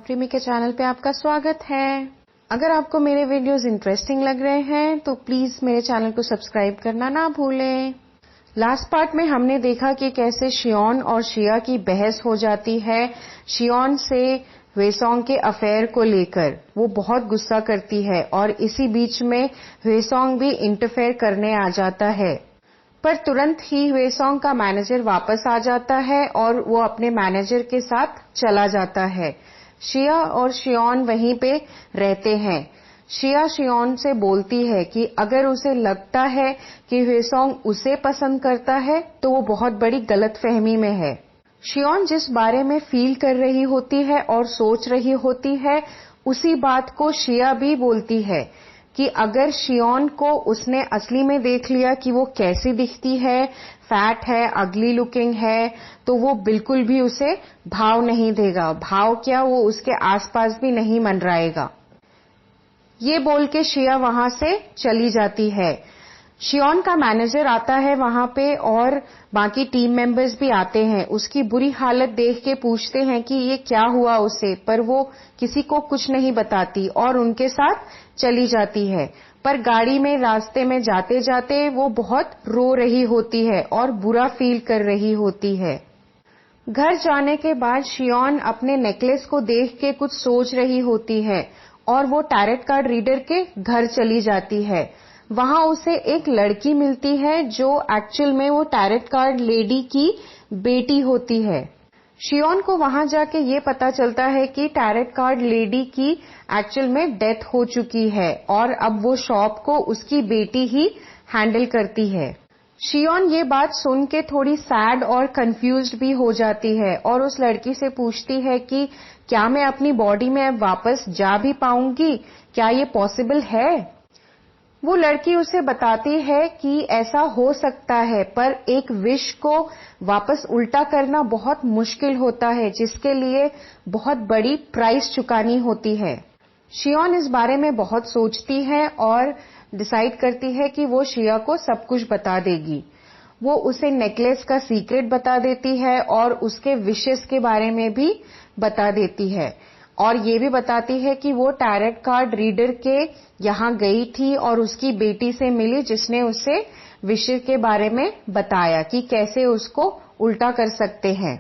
प्रीमी के चैनल पे आपका स्वागत है। अगर आपको मेरे वीडियोस इंटरेस्टिंग लग रहे हैं तो प्लीज मेरे चैनल को सब्सक्राइब करना ना भूलें। लास्ट पार्ट में हमने देखा कि कैसे शियोन और शिया की बहस हो जाती है शियोन से ह्वेसोंग के अफेयर को लेकर। वो बहुत गुस्सा करती है और इसी बीच में ह्वेसोंग भी इंटरफेयर करने आ जाता है, पर तुरंत ही ह्वेसोंग का मैनेजर वापस आ जाता है और वो अपने मैनेजर के साथ चला जाता है। शिया और शियोन वहीं पे रहते हैं। शिया शियोन से बोलती है कि अगर उसे लगता है कि ह्वेसोंग उसे पसंद करता है तो वो बहुत बड़ी गलतफहमी में है। शियोन जिस बारे में फील कर रही होती है और सोच रही होती है उसी बात को शिया भी बोलती है कि अगर शियोन को उसने असली में देख लिया कि वो कैसी दिखती है, फैट है, अगली लुकिंग है, तो वो बिल्कुल भी उसे भाव नहीं देगा। भाव क्या, वो उसके आसपास भी नहीं मंडराएगा। ये बोल के शिया वहां से चली जाती है। शियोन का मैनेजर आता है वहां पे और बाकी टीम मेंबर्स भी आते हैं। उसकी बुरी हालत देख के पूछते हैं कि ये क्या हुआ उसे, पर वो किसी को कुछ नहीं बताती और उनके साथ चली जाती है। पर गाड़ी में रास्ते में जाते जाते वो बहुत रो रही होती है और बुरा फील कर रही होती है। घर जाने के बाद शियोन अपने नेकलेस को देख के कुछ सोच रही होती है और वो टैरेट कार्ड रीडर के घर चली जाती है। वहां उसे एक लड़की मिलती है जो एक्चुअल में वो टैरेट कार्ड लेडी की बेटी होती है। शियोन को वहां जाके ये पता चलता है कि टैरेट कार्ड लेडी की एक्चुअल में डेथ हो चुकी है और अब वो शॉप को उसकी बेटी ही हैंडल करती है। शियोन ये बात सुन के थोड़ी सैड और कंफ्यूज्ड भी हो जाती है और उस लड़की से पूछती है कि क्या मैं अपनी बॉडी में अब वापस जा भी पाऊंगी, क्या ये पॉसिबल है। वो लड़की उसे बताती है कि ऐसा हो सकता है, पर एक विश को वापस उल्टा करना बहुत मुश्किल होता है, जिसके लिए बहुत बड़ी प्राइस चुकानी होती है। शियोन इस बारे में बहुत सोचती है और डिसाइड करती है कि वो शिया को सब कुछ बता देगी। वो उसे नेकलेस का सीक्रेट बता देती है और उसके विशेस के बारे में भी बता देती है और ये भी बताती है कि वो टैरेट कार्ड रीडर के यहाँ गई थी और उसकी बेटी से मिली जिसने उसे विशेस के बारे में बताया कि कैसे उसको उल्टा कर सकते हैं।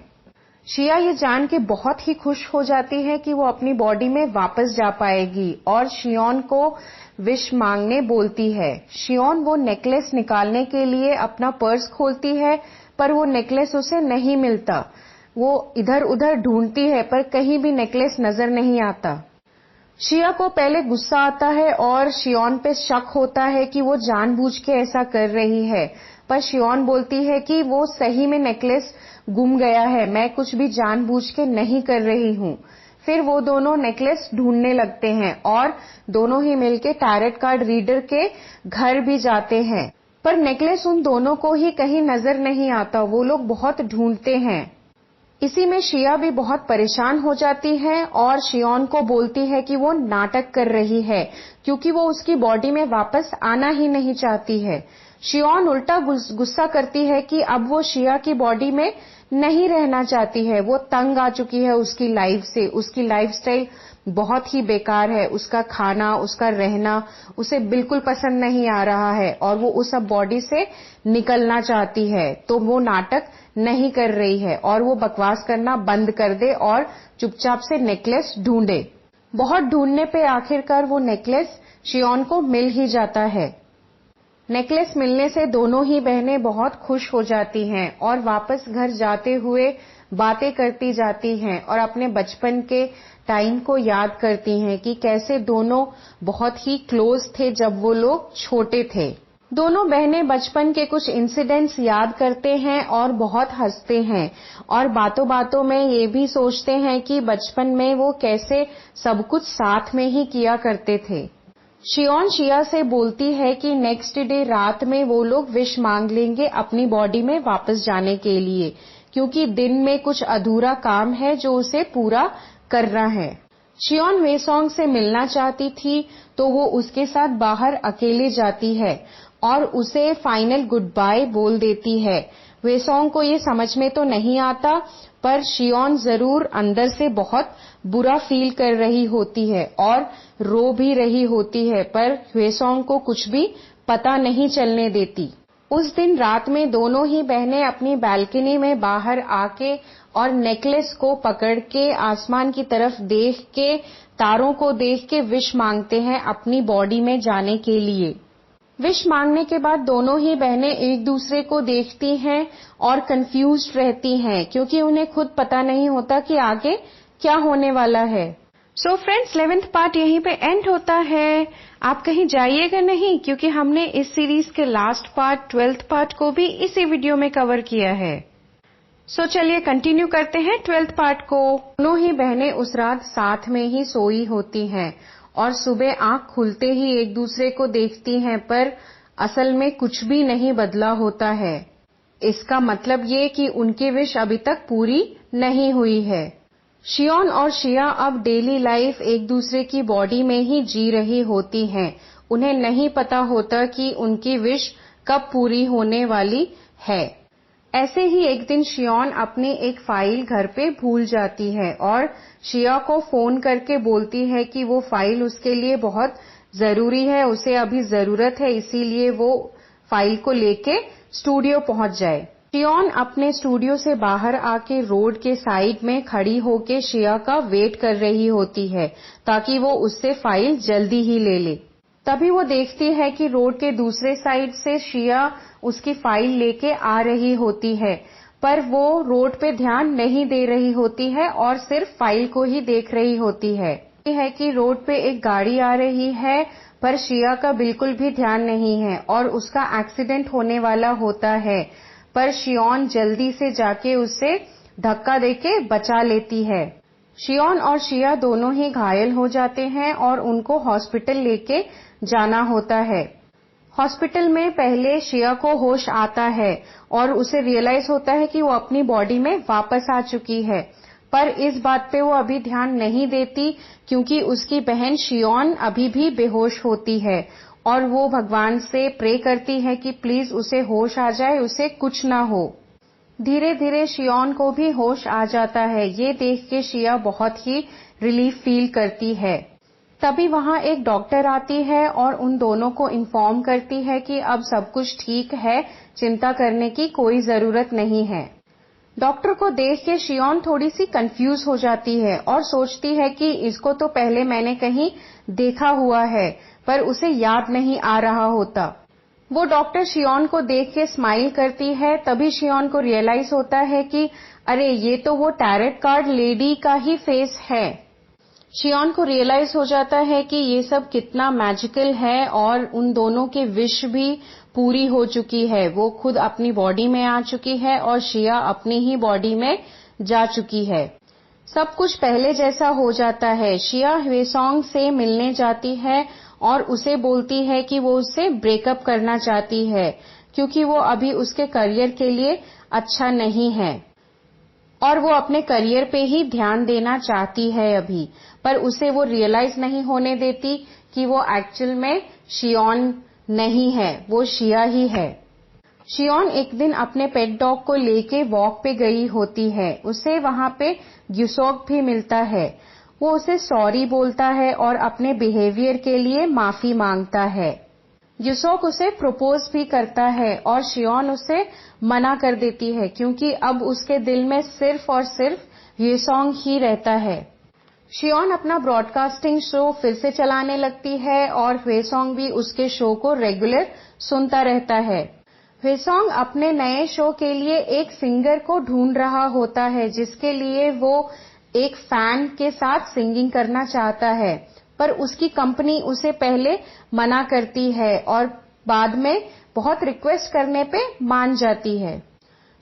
शिया ये जान के बहुत ही खुश हो जाती है कि वो अपनी बॉडी में वापस जा पाएगी और शियोन को विश मांगने बोलती है। शियोन वो नेकलेस निकालने के लिए अपना पर्स खोलती है, पर वो नेकलेस उसे नहीं मिलता। वो इधर उधर ढूंढती है पर कहीं भी नेकलेस नजर नहीं आता। शिया को पहले गुस्सा आता है और शियोन पे शक होता है कि वो जानबूझ के ऐसा कर रही है, पर शियोन बोलती है कि वो सही में नेकलेस गुम गया है, मैं कुछ भी जानबूझ के नहीं कर रही हूँ। फिर वो दोनों नेकलेस ढूंढने लगते हैं और दोनों ही मिलके टैरेट कार्ड रीडर के घर भी जाते हैं, पर नेकलेस उन दोनों को ही कहीं नजर नहीं आता। वो लोग बहुत ढूंढते हैं। इसी में शिया भी बहुत परेशान हो जाती है और शियोन को बोलती है कि वो नाटक कर रही है क्योंकि वो उसकी बॉडी में वापस आना ही नहीं चाहती है। शियोन उल्टा गुस्सा करती है कि अब वो शिया की बॉडी में नहीं रहना चाहती है। वो तंग आ चुकी है उसकी लाइफ से। उसकी लाइफस्टाइल बहुत ही बेकार है। उसका खाना, उसका रहना उसे बिल्कुल पसंद नहीं आ रहा है और वो उस बॉडी से निकलना चाहती है। तो वो नाटक नहीं कर रही है और वो बकवास करना बंद कर दे और चुपचाप से नेकलेस ढूंढे। बहुत ढूंढने पे आखिरकार वो नेकलेस शियोन को मिल ही जाता है। नेकलेस मिलने से दोनों ही बहनें बहुत खुश हो जाती हैं और वापस घर जाते हुए बातें करती जाती हैं और अपने बचपन के टाइम को याद करती हैं कि कैसे दोनों बहुत ही क्लोज थे जब वो लोग छोटे थे। दोनों बहनें बचपन के कुछ इंसिडेंट्स याद करते हैं और बहुत हंसते हैं और बातों बातों में ये भी सोचते हैं कि बचपन में वो कैसे सब कुछ साथ में ही किया करते थे। शियोन शिया से बोलती है कि नेक्स्ट डे रात में वो लोग विश मांग लेंगे अपनी बॉडी में वापस जाने के लिए, क्योंकि दिन में कुछ अधूरा काम है जो उसे पूरा करना है। शियोन वेसोंग से मिलना चाहती थी तो वो उसके साथ बाहर अकेले जाती है और उसे फाइनल गुड बाय बोल देती है। वेसोंग को ये समझ में तो नहीं आता, पर शियोन जरूर अंदर से बहुत बुरा फील कर रही होती है और रो भी रही होती है, पर वेसोंग को कुछ भी पता नहीं चलने देती। उस दिन रात में दोनों ही बहनें अपनी बालकनी में बाहर आके और नेकलेस को पकड़ के आसमान की तरफ देख के, तारों को देख के विश मांगते हैं अपनी बॉडी में जाने के लिए। विश मांगने के बाद दोनों ही बहनें एक दूसरे को देखती हैं और कंफ्यूज्ड रहती हैं, क्योंकि उन्हें खुद पता नहीं होता कि आगे क्या होने वाला है। सो फ्रेंड्स, 11th पार्ट यहीं पे एंड होता है। आप कहीं जाइएगा नहीं, क्योंकि हमने इस सीरीज के लास्ट पार्ट 12th पार्ट को भी इसी वीडियो में कवर किया है। सो चलिए कंटिन्यू करते हैं 12th पार्ट को। दोनों ही बहनें उस रात साथ में ही सोई होती हैं और सुबह आंख खुलते ही एक दूसरे को देखती हैं, पर असल में कुछ भी नहीं बदला होता है। इसका मतलब ये कि उनकी विश अभी तक पूरी नहीं हुई है। शियोन और शिया अब डेली लाइफ एक दूसरे की बॉडी में ही जी रही होती हैं। उन्हें नहीं पता होता कि उनकी विश कब पूरी होने वाली है। ऐसे ही एक दिन शियोन अपनी एक फाइल घर पे भूल जाती है और शिया को फोन करके बोलती है कि वो फाइल उसके लिए बहुत जरूरी है, उसे अभी जरूरत है, इसीलिए वो फाइल को लेके स्टूडियो पहुंच जाए। शियोन अपने स्टूडियो से बाहर आके रोड के साइड में खड़ी होके शिया का वेट कर रही होती है ताकि वो उससे फाइल जल्दी ही ले ले। तभी वो देखती है कि रोड के दूसरे साइड से शिया उसकी फाइल लेके आ रही होती है, पर वो रोड पे ध्यान नहीं दे रही होती है और सिर्फ फाइल को ही देख रही होती है। कि रोड पे एक गाड़ी आ रही है, पर शिया का बिल्कुल भी ध्यान नहीं है और उसका एक्सीडेंट होने वाला होता है, पर शियोन जल्दी से जाके उसे धक्का देके बचा लेती है। शियोन और शिया दोनों ही घायल हो जाते हैं और उनको हॉस्पिटल लेके जाना होता है। हॉस्पिटल में पहले शिया को होश आता है और उसे रियलाइज होता है कि वो अपनी बॉडी में वापस आ चुकी है, पर इस बात पे वो अभी ध्यान नहीं देती क्योंकि उसकी बहन शियोन अभी भी बेहोश होती है और वो भगवान से प्रे करती है कि प्लीज उसे होश आ जाए, उसे कुछ ना हो। धीरे धीरे शियोन को भी होश आ जाता है। ये देख के शिया बहुत ही रिलीफ फील करती है। तभी वहां एक डॉक्टर आती है और उन दोनों को इन्फॉर्म करती है कि अब सब कुछ ठीक है, चिंता करने की कोई जरूरत नहीं है। डॉक्टर को देख के शियोन थोड़ी सी कंफ्यूज हो जाती है और सोचती है कि इसको तो पहले मैंने कहीं देखा हुआ है, पर उसे याद नहीं आ रहा होता। वो डॉक्टर शियोन को देख के स्माइल करती है। तभी शियोन को रियलाइज होता है कि अरे ये तो वो टैरेट कार्ड लेडी का ही फेस है। शियोन को रियलाइज हो जाता है कि ये सब कितना मैजिकल है और उन दोनों की विश भी पूरी हो चुकी है। वो खुद अपनी बॉडी में आ चुकी है और शिया अपनी ही बॉडी में जा चुकी है। सब कुछ पहले जैसा हो जाता है। शिया वेसोंग से मिलने जाती है और उसे बोलती है कि वो उससे ब्रेकअप करना चाहती है क्योंकि वो अभी उसके करियर के लिए अच्छा नहीं है और वो अपने करियर पे ही ध्यान देना चाहती है अभी, पर उसे वो रियलाइज नहीं होने देती कि वो एक्चुअल में शियोन नहीं है, वो शिया ही है। शियोन एक दिन अपने पेट डॉग को लेके वॉक पे गई होती है। उसे वहां पे ग्युसोक भी मिलता है। वो उसे सॉरी बोलता है और अपने बिहेवियर के लिए माफी मांगता है। ग्युसोक उसे प्रपोज भी करता है और शियोन उसे मना कर देती है क्योंकि अब उसके दिल में सिर्फ और सिर्फ वेसोंग ही रहता है। शियोन अपना ब्रॉडकास्टिंग शो फिर से चलाने लगती है और वेसोंग भी उसके शो को रेगुलर सुनता रहता है। वेसोंग अपने नए शो के लिए एक सिंगर को ढूंढ रहा होता है जिसके लिए वो एक फैन के साथ सिंगिंग करना चाहता है, पर उसकी कंपनी उसे पहले मना करती है और बाद में बहुत रिक्वेस्ट करने पे मान जाती है।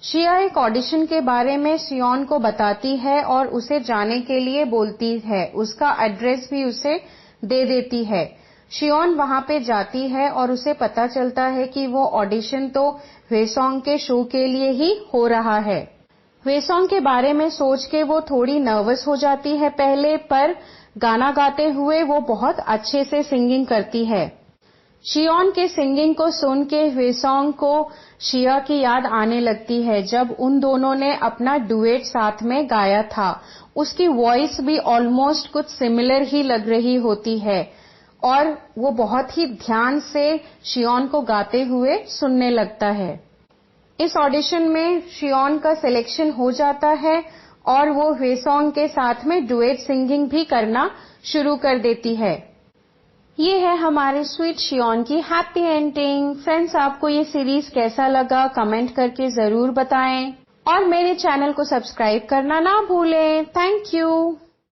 शिया एक ऑडिशन के बारे में शियोन को बताती है और उसे जाने के लिए बोलती है, उसका एड्रेस भी उसे दे देती है। शियोन वहां पे जाती है और उसे पता चलता है कि वो ऑडिशन तो ह्वेसोंग के शो के लिए ही हो रहा है। ह्वेसोंग के बारे में सोच के वो थोड़ी नर्वस हो जाती है पहले, पर गाना गाते हुए वो बहुत अच्छे से सिंगिंग करती है। शियोन के सिंगिंग को सुन के ह्वेसोंग को शिया की याद आने लगती है, जब उन दोनों ने अपना डुएट साथ में गाया था। उसकी वॉइस भी ऑलमोस्ट कुछ सिमिलर ही लग रही होती है और वो बहुत ही ध्यान से शियोन को गाते हुए सुनने लगता है। इस ऑडिशन में शियोन का सिलेक्शन हो जाता है और वो ह्वेसोंग के साथ में डुएट सिंगिंग भी करना शुरू कर देती है। ये है हमारे स्वीट शियोन की हैप्पी एंडिंग। फ्रेंड्स, आपको ये सीरीज कैसा लगा कमेंट करके जरूर बताएं और मेरे चैनल को सब्सक्राइब करना ना भूलें। Thank you.